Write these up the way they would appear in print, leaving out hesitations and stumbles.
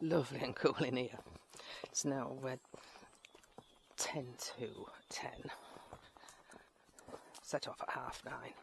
lovely and cool in here. It's now 10 to 10. Set off at 9:30.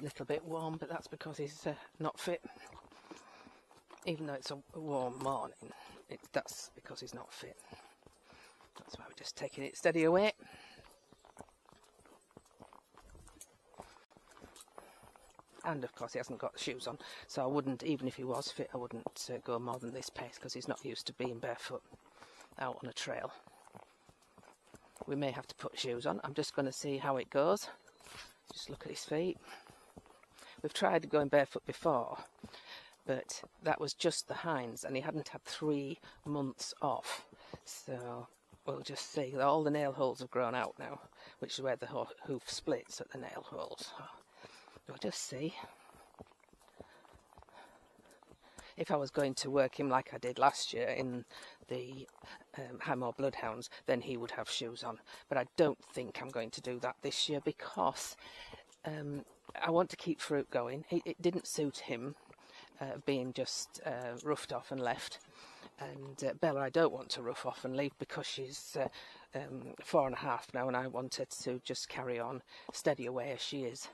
Little bit warm, but that's because he's not fit. Even though it's a warm morning, that's because he's not fit. That's why we're just taking it steady away. And of course he hasn't got shoes on, so I wouldn't, even if he was fit, I wouldn't go more than this pace because he's not used to being barefoot out on a trail. We may have to put shoes on. I'm just going to see how it goes. Just look at his feet. We've tried going barefoot before, but that was just the hinds, and he hadn't had 3 months off. So we'll just see. All the nail holes have grown out now, which is where the hoof splits at the nail holes. We'll just see. If I was going to work him like I did last year in the Hammer Bloodhounds, then he would have shoes on. But I don't think I'm going to do that this year because I want to keep Farouk going. It didn't suit him being just roughed off and left. And Bella I don't want to rough off and leave because she's 4.5 now, and I wanted to just carry on steady away as she is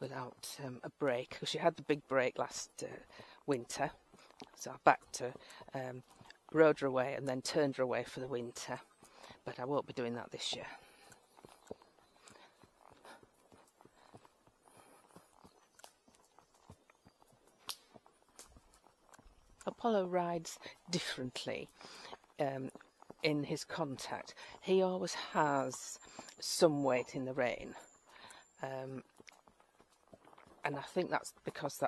without a break. Because she had the big break last winter. So I backed her, rode her away and then turned her away for the winter. But I won't be doing that this year. Apollo rides differently in his contact. He always has some weight in the rein, and I think that's because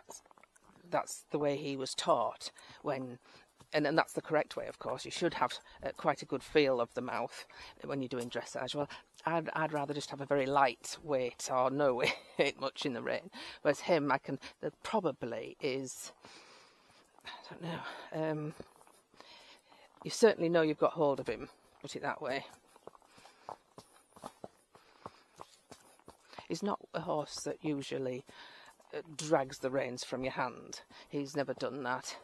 that's the way he was taught when, and that's the correct way, of course. You should have quite a good feel of the mouth when you're doing dressage. Well, I'd rather just have a very light weight or no weight much in the rein. Whereas him, there probably is, I don't know, you certainly know you've got hold of him, put it that way. He's not a horse that usually drags the reins from your hand. He's never done that.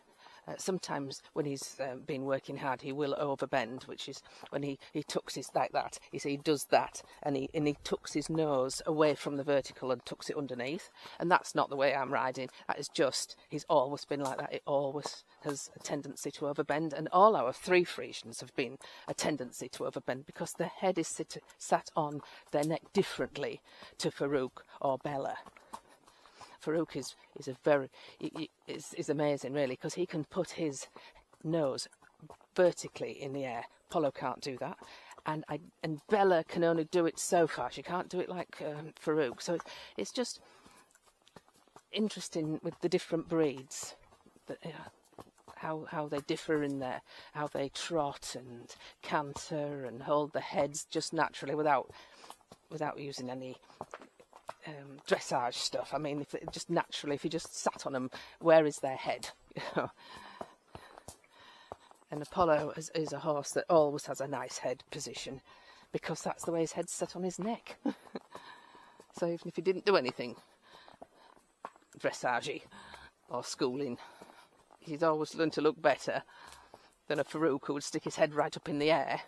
Sometimes when he's been working hard, he will overbend, which is when he tucks his like that. He does that, and he tucks his nose away from the vertical and tucks it underneath. And that's not the way I'm riding. That is just, he's always been like that. It always has a tendency to overbend, and all our 3 Friesians have been a tendency to overbend because their head is sat on their neck differently to Farouk or Bella. Farouk is amazing, really, because he can put his nose vertically in the air. Polo can't do that, and Bella can only do it so far. She can't do it like Farouk. So it's just interesting with the different breeds, that, how they differ in how they trot and canter and hold their heads just naturally without using any dressage stuff. I mean, if you just sat on them, where is their head? And Apollo is a horse that always has a nice head position because that's the way his head's set on his neck. So even if he didn't do anything dressage or schooling, he'd always learn to look better than a Farouk who would stick his head right up in the air.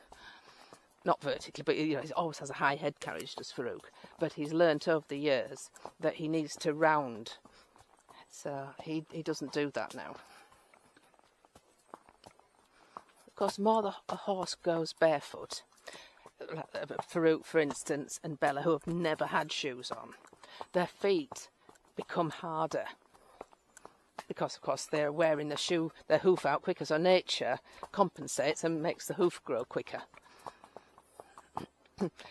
Not vertically, but he always has a high head carriage, does Farouk. But he's learnt over the years that he needs to round. So he doesn't do that now. Of course, more a horse goes barefoot, Farouk, for instance, and Bella, who have never had shoes on, their feet become harder because, of course, they're wearing their hoof out quicker, so nature compensates and makes the hoof grow quicker.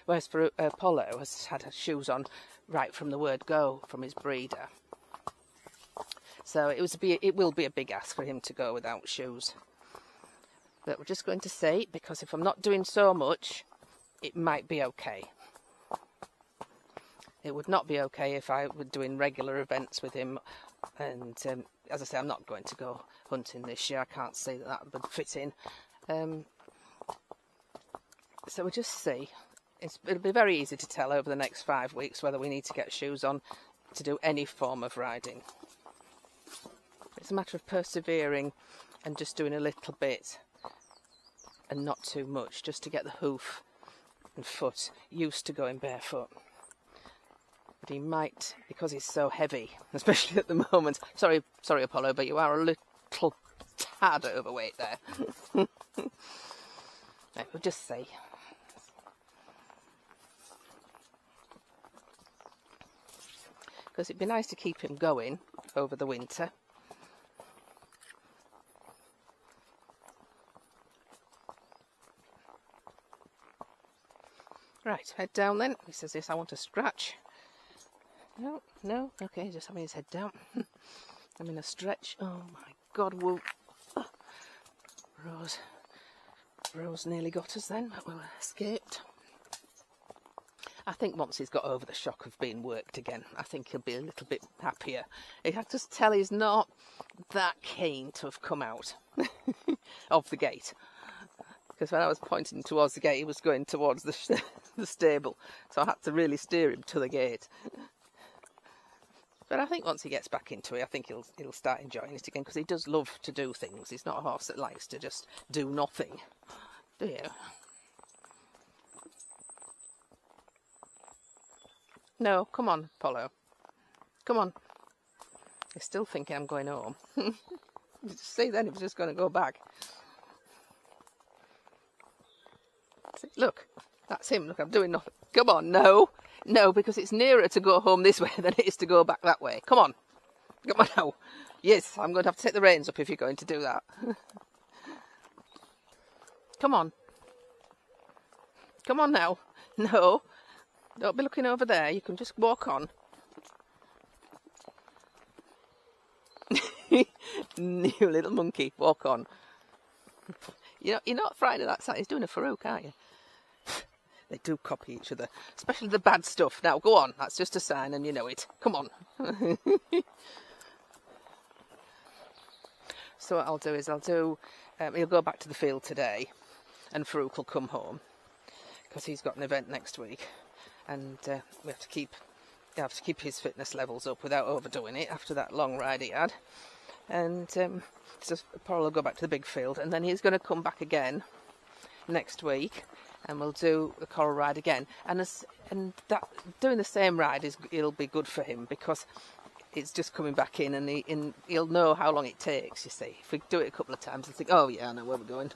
Whereas Apollo has had his shoes on right from the word go from his breeder. So it will be a big ask for him to go without shoes. But we're just going to see, because if I'm not doing so much, it might be okay. It would not be okay if I were doing regular events with him. And as I say, I'm not going to go hunting this year. I can't see that would fit in. So we'll just see. It'll be very easy to tell over the next 5 weeks whether we need to get shoes on to do any form of riding. It's a matter of persevering and just doing a little bit and not too much, just to get the hoof and foot used to going barefoot. But he might, because he's so heavy, especially at the moment. Sorry, Apollo, but you are a little tad overweight there. Right, we'll just see. Because it'd be nice to keep him going over the winter. Right, head down then. He says, yes, I want to scratch. No, okay, just having his head down. I'm in a stretch. Oh my God, whoa. Rose nearly got us then, but we escaped. I think once he's got over the shock of being worked again, I think he'll be a little bit happier. I can just tell he's not that keen to have come out of the gate. Because when I was pointing towards the gate, he was going towards the stable. So I had to really steer him to the gate. But I think once he gets back into it, I think he'll start enjoying it again, because he does love to do things. He's not a horse that likes to just do nothing. Do you? No, come on, Apollo. Come on. He's still thinking I'm going home. See, then he was just going to go back. Look, that's him. Look, I'm doing nothing. Come on, no, because it's nearer to go home this way than it is to go back that way. Come on now. Yes, I'm going to have to take the reins up if you're going to do that. Come on now. No, don't be looking over there. You can just walk on. You little monkey, walk on. You're not frightened of that side. He's doing a Farouk, aren't you? They do copy each other, especially the bad stuff. Now, go on. That's just a sign and you know it. Come on. So what I'll do is he'll go back to the field today and Farouk will come home because he's got an event next week, and we have to keep his fitness levels up without overdoing it after that long ride he had. And so Paul will go back to the big field, and then he's going to come back again next week, and we'll do the coral ride again. And that doing the same ride it'll be good for him, because it's just coming back in, and he'll know how long it takes. You see, if we do it a couple of times, he'll think, oh yeah, I know where we're going.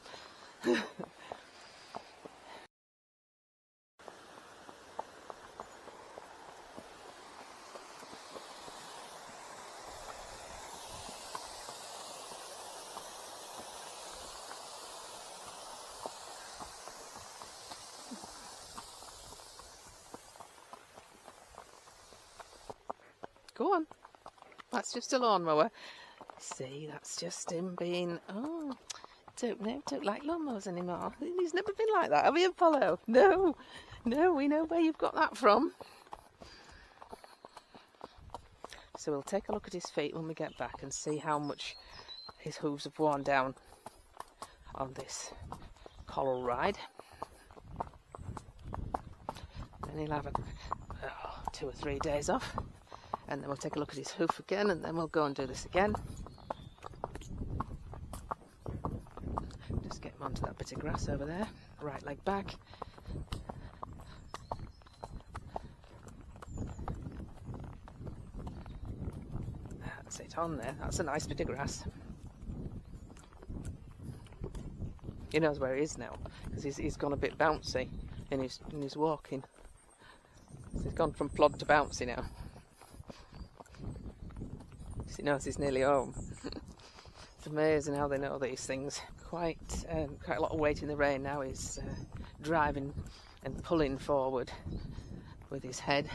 Go on. That's just a lawnmower. See, that's just him being, don't like lawnmowers anymore. He's never been like that, have you, Apollo? No, we know where you've got that from. So we'll take a look at his feet when we get back and see how much his hooves have worn down on this coral ride. Then he'll have 2 or 3 days off. And then we'll take a look at his hoof again, and then we'll go and do this again. onto that bit of grass over there, right leg back. That's it on there, that's a nice bit of grass. He knows where he is now, because he's gone a bit bouncy in his walking. So he's gone from plod to bouncy now. He knows he's nearly home. It's amazing how they know these things. Quite a lot of weight in the rein now. He's driving and pulling forward with his head.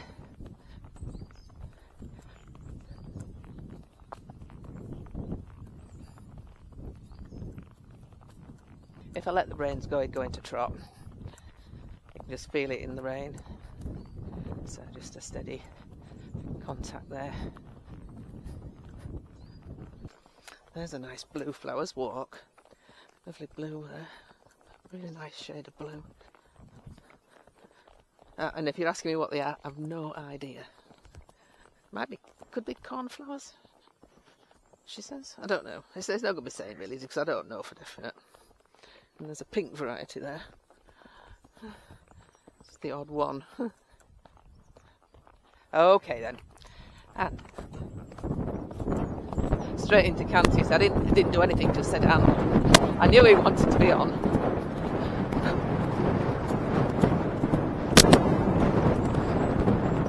If I let the reins go, he'd go into trot. You can just feel it in the rein. So just a steady contact there. There's a nice blue flowers walk. Lovely blue there. Really nice shade of blue. And if you're asking me what they are, I've no idea. Could be cornflowers, she says. I don't know. It's no good me saying really, because I don't know for definite. And there's a pink variety there. It's the odd one. Okay then. And straight into canter. I didn't do anything, just said and. I knew he wanted to be on.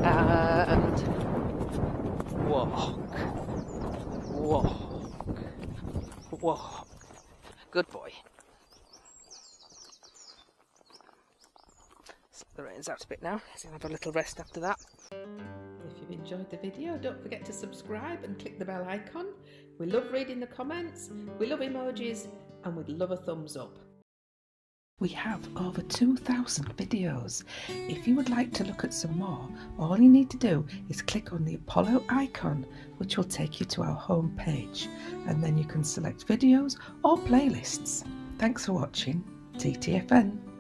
And walk. Good boy. Slip the reins out a bit now. He's going to have a little rest after that. If you've enjoyed the video, don't forget to subscribe and click the bell icon. We love reading the comments, we love emojis, and we'd love a thumbs up. We have over 2,000 videos. If you would like to look at some more, all you need to do is click on the Apollo icon, which will take you to our home page, and then you can select videos or playlists. Thanks for watching. TTFN.